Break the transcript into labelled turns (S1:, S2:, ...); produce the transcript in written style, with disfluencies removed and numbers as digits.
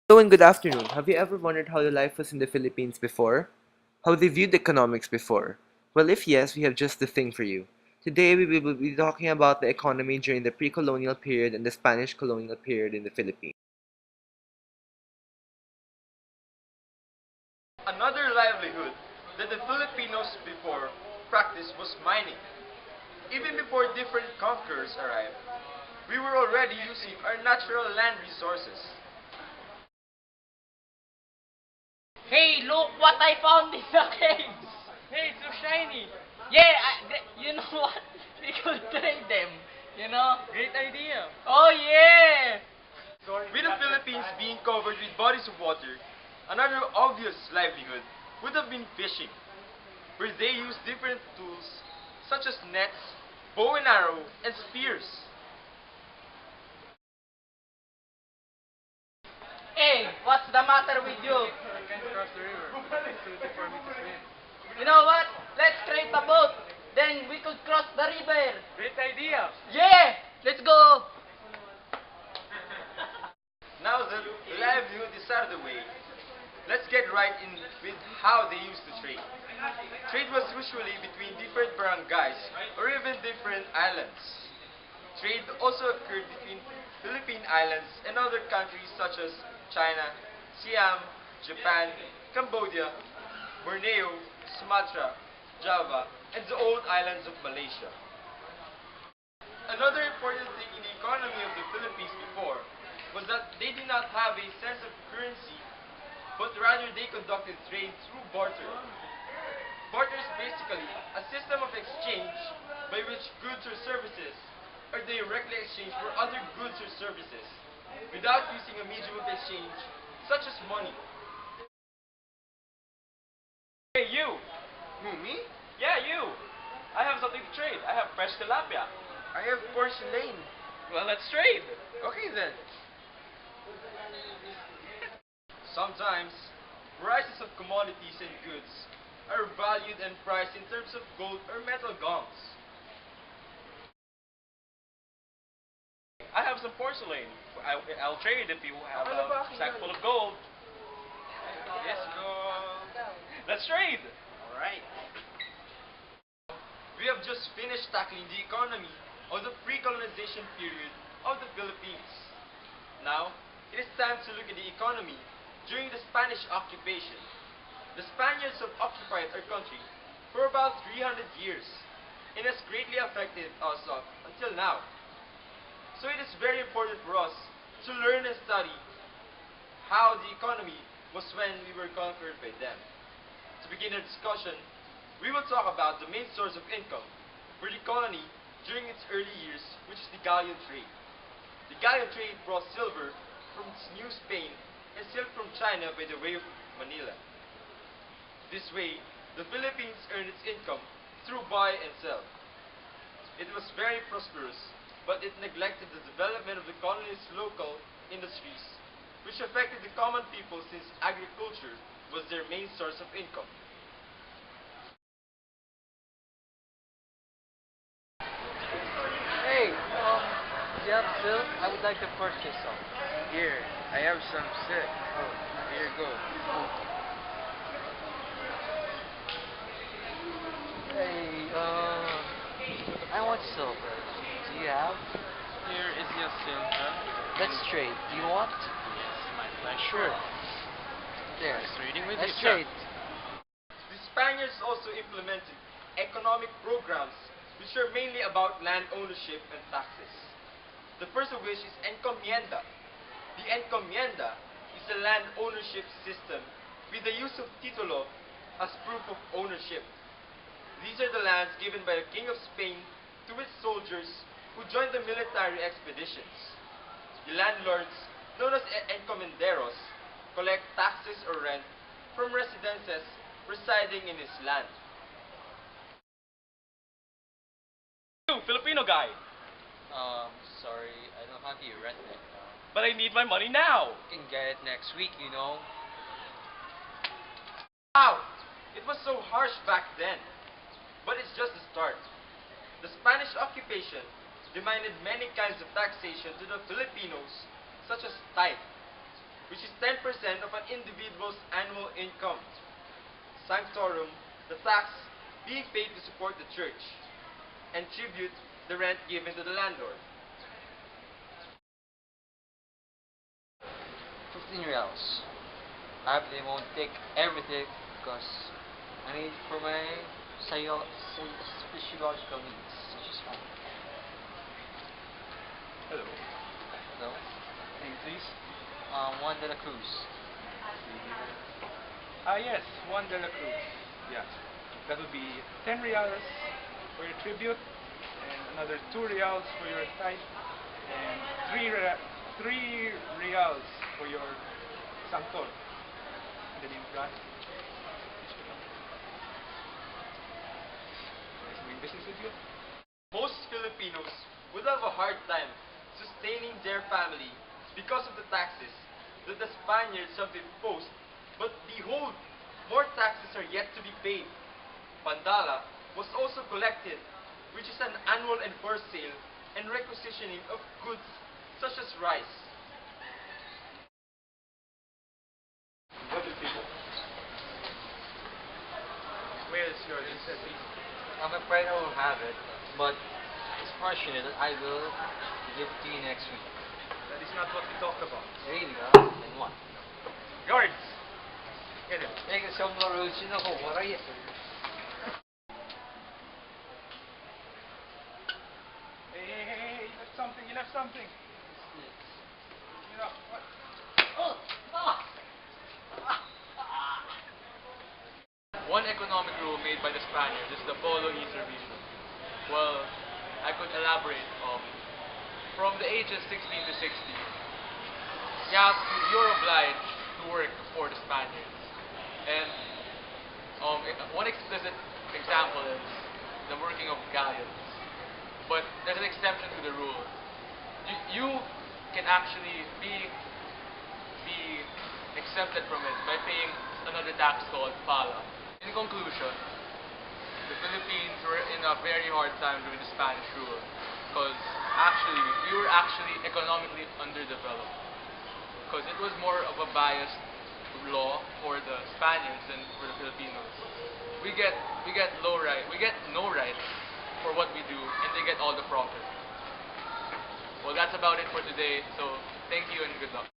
S1: Hello and good afternoon. Have you ever wondered how the life was in the Philippines before? How they viewed economics before? Well, if yes, we have just the thing for you. Today we will be talking about the economy during the pre-colonial period and the Spanish colonial period in the Philippines.
S2: Another livelihood that the Filipinos before practiced was mining. Even before different conquerors arrived, we were already using our natural land resources.
S3: Hey, look what I found in the caves! Hey, it's so shiny! Yeah, you know what? We could trade them. You know? Great idea. Oh, yeah!
S2: With the Philippines being covered with bodies of water, another obvious livelihood would have been fishing, where they used different tools such as nets, bow and arrow, and spears.
S3: Hey, what's the matter with you?
S4: I can't cross the river. It's too deep for me to swim.
S3: You know what? Let's create a boat. Then we could cross the river.
S4: Great idea!
S3: Yeah! Let's go!
S2: Now that livelihood is out of the way, let's get right in with how they used to trade. Trade was usually between different barangays or even different islands. Trade also occurred between Philippine Islands and other countries such as China, Siam, Japan, Cambodia, Borneo, Sumatra, Java, and the old islands of Malaysia. Another important thing in the economy of the Philippines before was that they did not have a sense of currency, but rather they conducted trade through barter. Barter is basically a system of exchange by which goods or services are directly exchanged for other goods or services without using a medium of exchange such as money.
S4: Hey, you!
S2: Who, me?
S4: Yeah, you! I have something to trade. I have fresh tilapia.
S2: I have porcelain.
S4: Well, let's trade!
S2: Okay then. Sometimes, prices of commodities and goods are valued and priced in terms of gold or metal gongs.
S4: I have some porcelain. I'll trade if you have a sack full of gold.
S2: Yes, go.
S4: Let's trade!
S2: Alright. We have just finished tackling the economy of the pre-colonization period of the Philippines. Now, it is time to look at the economy during the Spanish occupation. The Spaniards have occupied our country for about 300 years and has greatly affected us up until now. So it is very important for us to learn and study how the economy was when we were conquered by them. To begin our discussion, we will talk about the main source of income for the colony during its early years, which is the galleon trade. The galleon trade brought silver from New Spain and silk from China by the way of Manila. This way, the Philippines earned its income through buy and sell. It was very prosperous, but it neglected the development of the colony's local industries, which affected the common people since agriculture was their main source of income.
S5: Hey, do you have silk? I would like to purchase some.
S6: Here, I have some silk. Oh, here you go.
S5: Hey, I want silver. Do you have?
S6: Here is your silver.
S5: Let's trade. Do you want?
S6: Yes, my pleasure.
S5: Sure. There.
S6: Nice reading with
S5: Let's
S6: you, sir.
S5: trade.
S2: The Spaniards also implemented economic programs which are mainly about land ownership and taxes. The first of which is encomienda. The encomienda is a land ownership system with the use of titulo as proof of ownership. These are the lands given by the King of Spain to its soldiers who joined the military expeditions. The landlords, known as encomenderos, collect taxes or rent from residences residing in his land.
S4: You, Filipino guy!
S5: Sorry, I don't have your rent right now.
S4: But I need my money now!
S5: You can get it next week, you know.
S2: Wow! It was so harsh back then. But it's just the start. The Spanish occupation demanded many kinds of taxation to the Filipinos, such as tithe. which is 10% of an individual's annual income. Sanctorum, the tax being paid to support the church, and tribute, the rent given to the landlord.
S5: 15 reals. I hope they won't take everything because I need it for my physiological needs, which is fine.
S4: Hello.
S5: So,
S4: Name, please.
S5: Juan de la Cruz.
S4: Yes, Juan de la Cruz. Yeah. That would be 10 reals for your tribute, and another 2 reals for your tithe, and 3 reals for your sanctor. In the name of God. Nice doing business with you.
S2: Most Filipinos would have a hard time sustaining their family because of the taxes that the Spaniards have imposed. But behold, more taxes are yet to be paid. Pandala was also collected, which is an annual enforced sale and requisitioning of goods such as rice.
S4: What do people? Where is your please?
S5: I'm afraid I won't have it, but it's fortunate that I will give it to you next week.
S4: That is not what we talked about.
S5: Really, huh? Then what?
S4: Guards! Get him.
S5: Take some more roads, you know, what are you?
S4: Hey, you left something, you left something. You know, what?
S7: One economic rule made by the Spaniards is the Polo y Servicio. Well, I could elaborate. From the ages 16 to 60, you're obliged to work for the Spaniards. And one explicit example is the working of galleons. But there's an exception to the rule. You can actually be exempted from it by paying another tax called pala. In conclusion, the Philippines were in a very hard time during the Spanish rule because we were actually economically underdeveloped because it was more of a biased law for the Spaniards than for the Filipinos. We get no rights for what we do, and they get all the profit. Well, that's about it for today. So thank you and good luck.